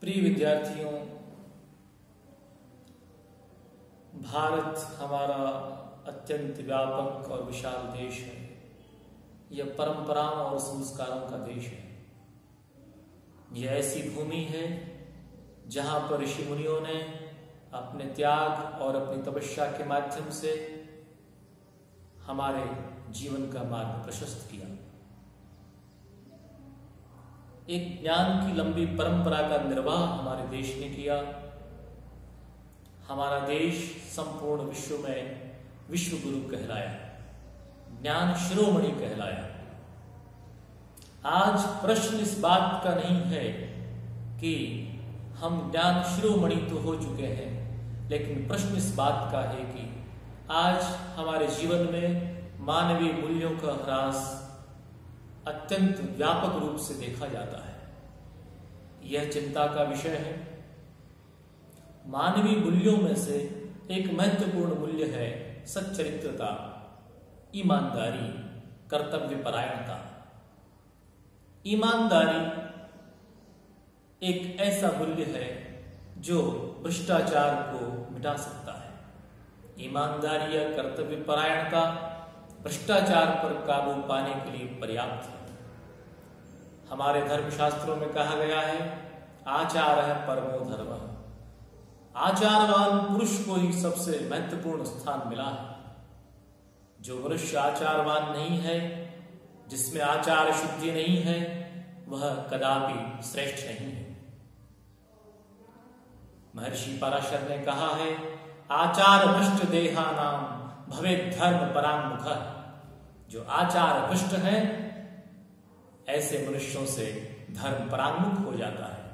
प्रिय विद्यार्थियों, भारत हमारा अत्यंत व्यापक और विशाल देश है। यह परंपराओं और संस्कारों का देश है। यह ऐसी भूमि है जहां पर ऋषि मुनियों ने अपने त्याग और अपनी तपस्या के माध्यम से हमारे जीवन का मार्ग प्रशस्त किया। एक ज्ञान की लंबी परंपरा का निर्वाह हमारे देश ने किया। हमारा देश संपूर्ण विश्व में विश्व गुरु कहलाया, ज्ञान शिरोमणि कहलाया। आज प्रश्न इस बात का नहीं है कि हम ज्ञान शिरोमणि तो हो चुके हैं, लेकिन प्रश्न इस बात का है कि आज हमारे जीवन में मानवीय मूल्यों का ह्रास अत्यंत व्यापक रूप से देखा जाता है। यह चिंता का विषय है। मानवीय मूल्यों में से एक महत्वपूर्ण मूल्य है सच्चरित्रता, ईमानदारी, कर्तव्यपरायणता। ईमानदारी एक ऐसा मूल्य है जो भ्रष्टाचार को मिटा सकता है। ईमानदारी या कर्तव्यपरायणता भ्रष्टाचार पर काबू पाने के लिए पर्याप्त है। हमारे धर्मशास्त्रों में कहा गया है, आचारः परमो धर्मः। आचारवान पुरुष को ही सबसे महत्वपूर्ण स्थान मिला है। जो मनुष्य आचारवान नहीं है, जिसमें आचार शुद्धि नहीं है, वह कदापि श्रेष्ठ नहीं है। महर्षि पराशर ने कहा है, आचार भ्रष्ट देहानाम भवेत् धर्म परांगमुखः। जो आचार भ्रष्ट है, ऐसे मनुष्यों से धर्म परांगमुख हो जाता है,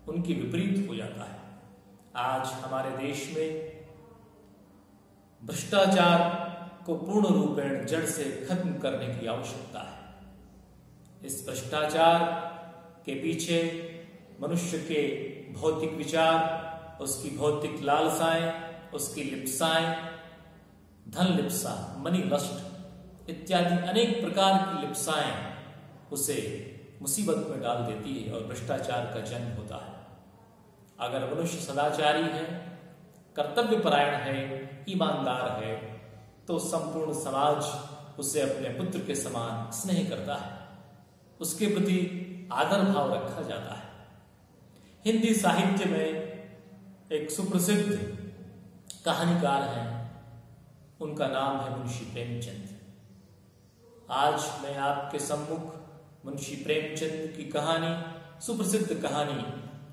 उनकी विपरीत हो जाता है। आज हमारे देश में भ्रष्टाचार को पूर्ण रूपेण जड़ से खत्म करने की आवश्यकता है। इस भ्रष्टाचार के पीछे मनुष्य के भौतिक विचार, उसकी भौतिक लालसाएं, उसकी लिप्साएं, धन लिप्सा, मनी लस्ट इत्यादि अनेक प्रकार की लिप्साएं उसे मुसीबत में डाल देती है और भ्रष्टाचार का जन्म होता है। अगर मनुष्य सदाचारी है, कर्तव्यपरायण है, ईमानदार है, तो संपूर्ण समाज उसे अपने पुत्र के समान स्नेह करता है, उसके प्रति आदर भाव रखा जाता है। हिंदी साहित्य में एक सुप्रसिद्ध कहानीकार हैं, उनका नाम है मुंशी प्रेमचंद। आज मैं आपके सम्मुख मुंशी प्रेमचंद की कहानी, सुप्रसिद्ध कहानी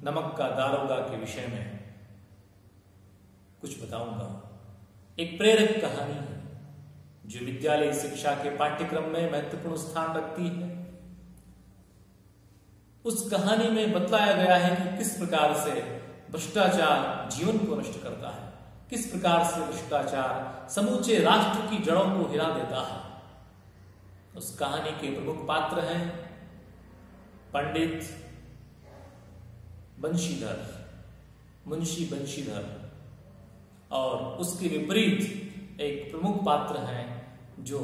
नमक का दारोगा के विषय में कुछ बताऊंगा। एक प्रेरक कहानी है जो विद्यालय शिक्षा के पाठ्यक्रम में महत्वपूर्ण स्थान रखती है। उस कहानी में बतलाया गया है कि किस प्रकार से भ्रष्टाचार जीवन को नष्ट करता है, किस प्रकार से भ्रष्टाचार समूचे राष्ट्र की जड़ों को हिला देता है। उस कहानी के प्रमुख पात्र हैं पंडित बंशीधर, मुंशी बंशीधर, और उसके विपरीत एक प्रमुख पात्र हैं जो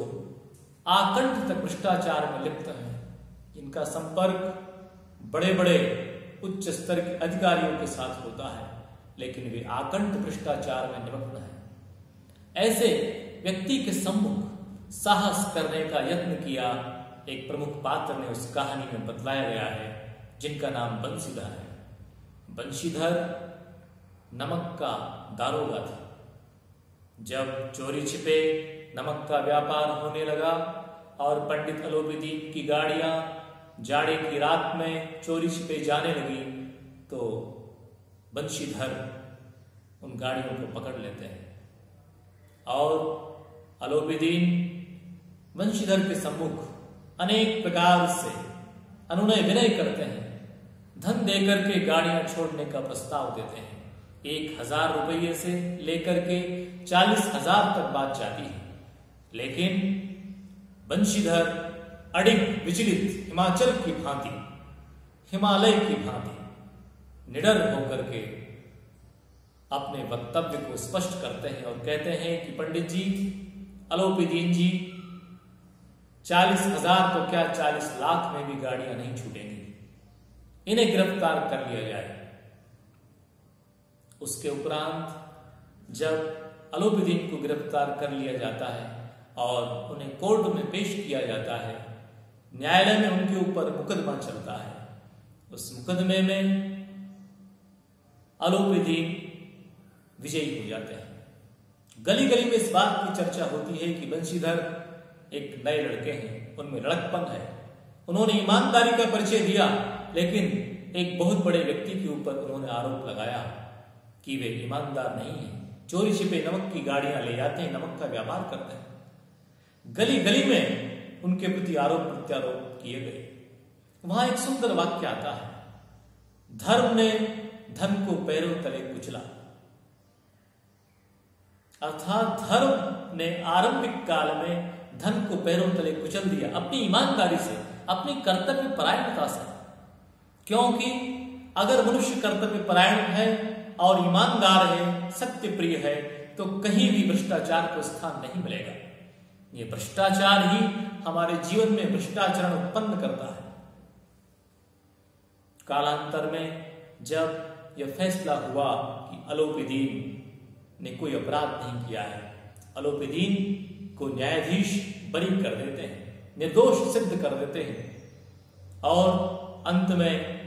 आकंठ तक भ्रष्टाचार में लिप्त हैं। इनका संपर्क बड़े बड़े उच्च स्तर के अधिकारियों के साथ होता है, लेकिन वे आकंठ भ्रष्टाचार में निमग्न हैं। ऐसे व्यक्ति के सम्मुख साहस करने का यत्न किया एक प्रमुख पात्र ने उस कहानी में बतलाया गया है, जिनका नाम बंशीधर है। बंशीधर नमक का दारोगा था। जब चोरी छिपे नमक का व्यापार होने लगा और पंडित अलोपीदीन की गाड़ियां जाड़े की रात में चोरी छिपे जाने लगी, तो बंशीधर उन गाड़ियों को पकड़ लेते हैं और अलोपीदीन बंशीधर के सम्मुख अनेक प्रकार से अनुनय विनय करते हैं। धन देकर के गाड़ियां छोड़ने का प्रस्ताव देते हैं। 1000 रुपये से लेकर के 40,000 तक बात जाती है, लेकिन बंशीधर अडिग विचलित हिमाचल की भांति, हिमालय की भांति निडर होकर के अपने वक्तव्य को स्पष्ट करते हैं और कहते हैं कि पंडित जी, अलोपीदीन जी, 40,000 तो क्या 40 लाख में भी गाड़ियां नहीं छूटेंगी। इन्हें गिरफ्तार कर लिया जाए। उसके उपरांत जब अलोपीदीन को गिरफ्तार कर लिया जाता है और उन्हें कोर्ट में पेश किया जाता है, न्यायालय में उनके ऊपर मुकदमा चलता है। उस मुकदमे में अलोपीदीन विजयी हो जाते हैं। गली गली में इस बात की चर्चा होती है कि बंशीधर एक नए लड़के हैं, उनमें लड़कपन है, उन्होंने ईमानदारी का परिचय दिया, लेकिन एक बहुत बड़े व्यक्ति के ऊपर उन्होंने आरोप लगाया कि वे ईमानदार नहीं हैं, चोरी छिपे नमक की गाड़ियां ले जाते हैं, नमक का व्यापार करते हैं। गली गली में उनके प्रति आरोप प्रत्यारोप किए गए। वहां एक सुंदर वाक्य आता है, धर्म ने धन को पैरों तले कुचला। अर्थात धर्म ने आरंभिक काल में धन को पैरों तले कुचल दिया अपनी ईमानदारी से, अपनी कर्तव्य परायणता से। क्योंकि अगर मनुष्य कर्तव्य परायण है और ईमानदार है, सत्य प्रिय है, तो कहीं भी भ्रष्टाचार को स्थान नहीं मिलेगा। ये भ्रष्टाचार ही हमारे जीवन में भ्रष्टाचरण उत्पन्न करता है। कालांतर में जब यह फैसला हुआ कि अलोपीदीन ने कोई अपराध नहीं किया है, अलोपीदीन को न्यायाधीश बरी कर देते हैं, निर्दोष सिद्ध कर देते हैं। और अंत में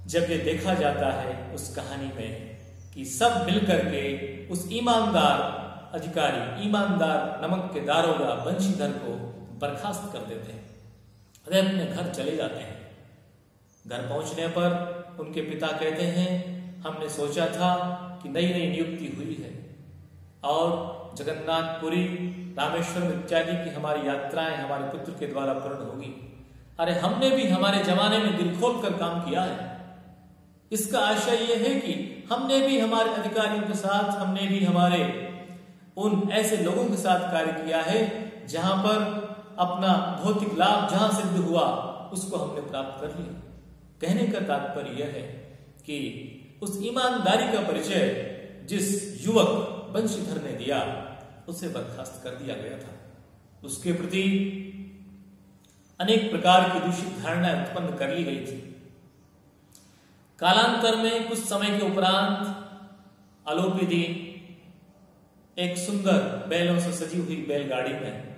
जब ये देखा जाता है उस कहानी में कि सब मिलकर के उस ईमानदार अधिकारी, ईमानदार नमक के दारोगा बंशीधर को बर्खास्त कर देते हैं, वे अपने घर चले जाते हैं। घर पहुंचने पर उनके पिता कहते हैं, हमने सोचा था कि नई नई नियुक्ति हुई है और जगन्नाथपुरी, रामेश्वरम इत्यादि की हमारी यात्राएं हमारे पुत्र के द्वारा पूर्ण होगी। अरे हमने भी हमारे जमाने में दिल खोल कर काम किया है। इसका आशय यह है कि हमने भी हमारे अधिकारियों के साथ, हमने भी हमारे उन ऐसे लोगों के साथ कार्य किया है जहां पर अपना भौतिक लाभ जहां सिद्ध हुआ उसको हमने प्राप्त कर लिया। कहने का तात्पर्य यह है कि उस ईमानदारी का परिचय जिस युवक बंशीधर ने दिया उसे बर्खास्त कर दिया गया था। उसके प्रति अनेक प्रकार की दूषित धारणाएं उत्पन्न कर ली गई थी। कालांतर में कुछ समय के उपरांत अलोपीदीन एक सुंदर बैलों से सजी हुई बैलगाड़ी में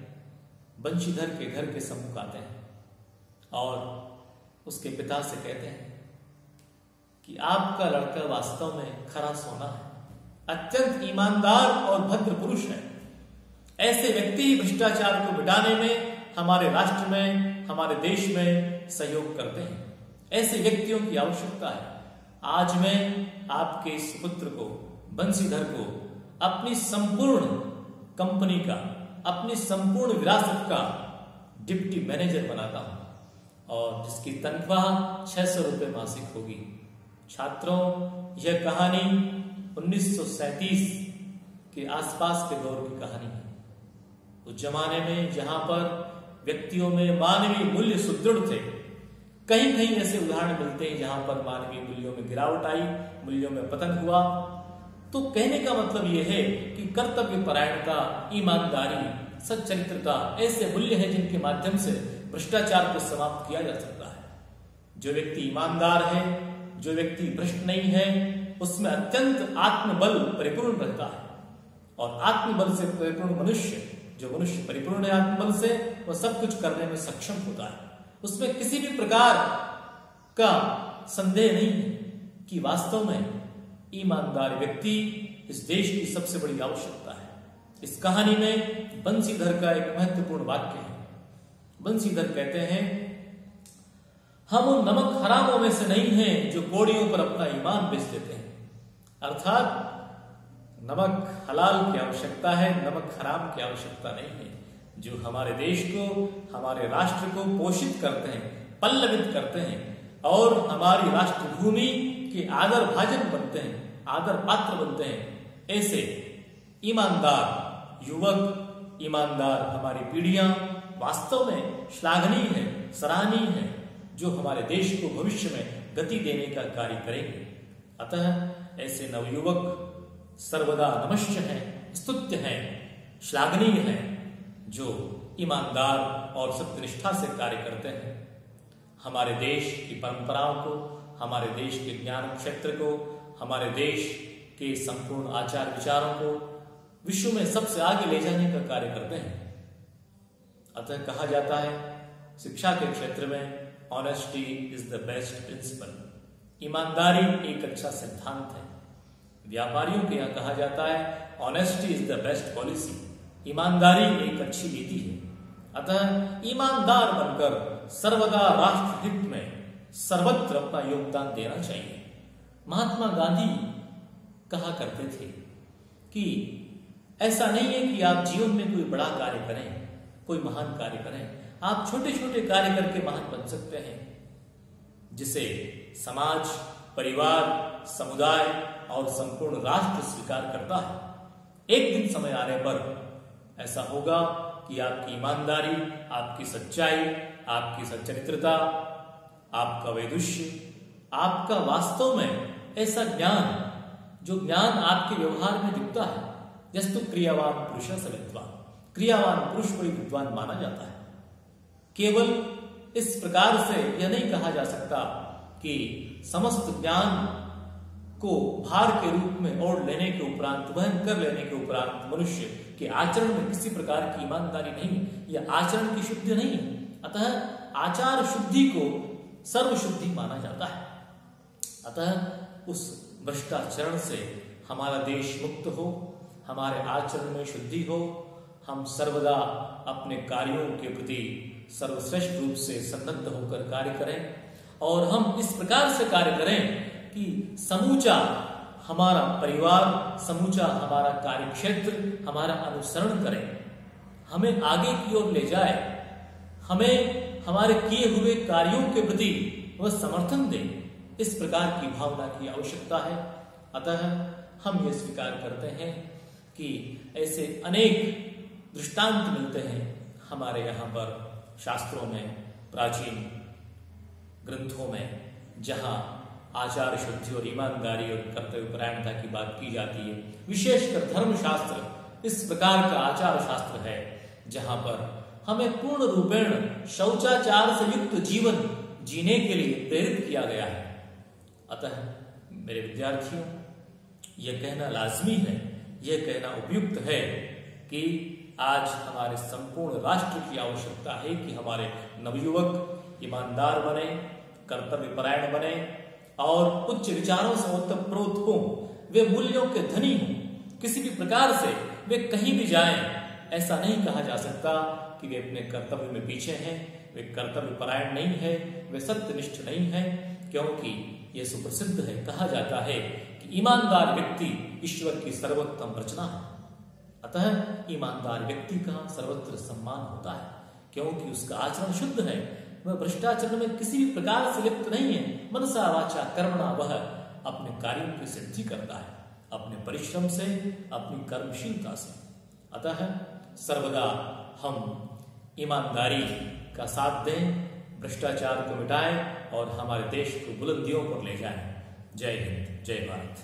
बंशीधर के घर के सम्मुख आते हैं और उसके पिता से कहते हैं कि आपका लड़का वास्तव में खरा सोना है, अत्यंत ईमानदार और भद्र पुरुष है। ऐसे व्यक्ति ही भ्रष्टाचार को मिटाने में, हमारे राष्ट्र में, हमारे देश में सहयोग करते हैं। ऐसे व्यक्तियों की आवश्यकता है। आज मैं आपके इस पुत्र को, बंशीधर को, अपनी संपूर्ण कंपनी का, अपनी संपूर्ण विरासत का डिप्टी मैनेजर बनाता हूं और जिसकी तनख्वाह 600 रुपए मासिक होगी। छात्रों, यह कहानी 1937 के आसपास के दौर की कहानी है। उस जमाने में जहां पर व्यक्तियों में मानवीय मूल्य सुदृढ़ थे, कहीं कहीं ऐसे उदाहरण मिलते हैं जहां पर मानवीय मूल्यों में गिरावट आई, मूल्यों में पतन हुआ। तो कहने का मतलब यह है कि कर्तव्य परायणता, ईमानदारी, सच्चरित्रता ऐसे मूल्य हैं जिनके माध्यम से भ्रष्टाचार को समाप्त किया जा सकता है। जो व्यक्ति ईमानदार है, जो व्यक्ति भ्रष्ट नहीं है, उसमें अत्यंत आत्मबल परिपूर्ण रहता है। और आत्मबल से परिपूर्ण मनुष्य, जो मनुष्य परिपूर्ण है आत्मबल से, वह सब कुछ करने में सक्षम होता है। उसमें किसी भी प्रकार का संदेह नहीं है कि वास्तव में ईमानदार व्यक्ति इस देश की सबसे बड़ी आवश्यकता है। इस कहानी में बंशीधर का एक महत्वपूर्ण वाक्य है। बंशीधर कहते हैं, हम उन नमक हरामों में से नहीं हैं जो कोड़ियों पर अपना ईमान बेच देते हैं। अर्थात नमक हलाल की आवश्यकता है, नमक हराम की आवश्यकता नहीं है। जो हमारे देश को, हमारे राष्ट्र को पोषित करते हैं, पल्लवित करते हैं और हमारी राष्ट्रभूमि के आदर भाजन बनते हैं, आदर पात्र बनते हैं, ऐसे ईमानदार युवक, ईमानदार हमारी पीढ़ियां वास्तव में श्लाघनीय है, सराहनीय है, जो हमारे देश को भविष्य में गति देने का कार्य करेंगे। अतः ऐसे नवयुवक सर्वदा नमस्य हैं, स्तुत्य हैं, श्लाघनीय हैं, जो ईमानदार और सत्यनिष्ठा से कार्य करते हैं। हमारे देश की परंपराओं को, हमारे देश के ज्ञान क्षेत्र को, हमारे देश के संपूर्ण आचार विचारों को विश्व में सबसे आगे ले जाने का कार्य करते हैं। अतः कहा जाता है शिक्षा के क्षेत्र में honesty is the best principle, ईमानदारी एक अच्छा सिद्धांत है। व्यापारियों के यहाँ कहा जाता है honesty is the best policy, ईमानदारी एक अच्छी नीति है। अतः ईमानदार बनकर सर्वदा राष्ट्र हित में सर्वत्र अपना योगदान देना चाहिए। महात्मा गांधी कहा करते थे कि ऐसा नहीं है कि आप जीवन में कोई बड़ा कार्य करें, कोई महान कार्य करें, आप छोटे छोटे कार्य करके महान बन सकते हैं, जिसे समाज, परिवार, समुदाय और संपूर्ण राष्ट्र स्वीकार करता है। एक दिन समय आने पर ऐसा होगा कि आपकी ईमानदारी, आपकी सच्चाई, आपकी सच्चरित्रता, आपका वैदुष्य, आपका वास्तव में ऐसा ज्ञान, जो ज्ञान आपके व्यवहार में दिखता है, जस्तु क्रियावान पुरुष स विद्वान, क्रियावान पुरुष को ही विद्वान माना जाता है। केवल इस प्रकार से यह नहीं कहा जा सकता कि समस्त ज्ञान को भार के रूप में ओढ़ लेने के उपरांत, वहन कर लेने के उपरांत मनुष्य के आचरण में किसी प्रकार की ईमानदारी नहीं, यह आचरण की शुद्धि नहीं। अतः आचार शुद्धि को सर्व शुद्धि माना जाता है। अतः उस भ्रष्टाचरण से हमारा देश मुक्त हो, हमारे आचरण में शुद्धि हो, हम सर्वदा अपने कार्यों के प्रति सर्वश्रेष्ठ रूप से सन्नद्ध होकर कार्य करें, और हम इस प्रकार से कार्य करें कि समूचा हमारा परिवार, समूचा हमारा कार्यक्षेत्र हमारा अनुसरण करे, हमें आगे की ओर ले जाए, हमें हमारे किए हुए कार्यों के प्रति वह समर्थन दे। इस प्रकार की भावना की आवश्यकता है। अतः हम ये स्वीकार करते हैं कि ऐसे अनेक दृष्टांत मिलते हैं हमारे यहाँ पर शास्त्रों में, प्राचीन ग्रंथों में, जहाँ आचार शुद्धि और ईमानदारी और कर्तव्यपरायणता की बात की जाती है। विशेषकर धर्मशास्त्र इस प्रकार का आचार शास्त्र है जहां पर हमें पूर्ण रूपेण शौचाचार से युक्त जीवन जीने के लिए प्रेरित किया गया है। अतः मेरे विद्यार्थियों, यह कहना लाजमी है, यह कहना उपयुक्त है कि आज हमारे संपूर्ण राष्ट्र की आवश्यकता है कि हमारे नवयुवक ईमानदार बने, कर्तव्यपरायण बने और उच्च विचारों से ओतप्रोत हो, वे मूल्यों के धनी हों। किसी भी प्रकार से वे कहीं भी जाएं, ऐसा नहीं कहा जा सकता कि वे अपने कर्तव्य में पीछे हैं, वे कर्तव्यपरायण नहीं है, वे सत्यनिष्ठ नहीं है, क्योंकि यह सुप्रसिद्ध है। कहा जाता है कि ईमानदार व्यक्ति ईश्वर की सर्वोत्तम रचना है। अतः ईमानदार व्यक्ति का सर्वत्र सम्मान होता है, क्योंकि उसका आचरण शुद्ध है, वह भ्रष्टाचरण में किसी भी प्रकार से लिप्त नहीं है। मनसा वाचा कर्मणा वह अपने कार्यों की सिद्धि करता है, अपने परिश्रम से, अपनी कर्मशीलता से। अतः सर्वदा हम ईमानदारी का साथ दें, भ्रष्टाचार को मिटाएं और हमारे देश को बुलंदियों पर ले जाएं। जय हिंद, जय भारत।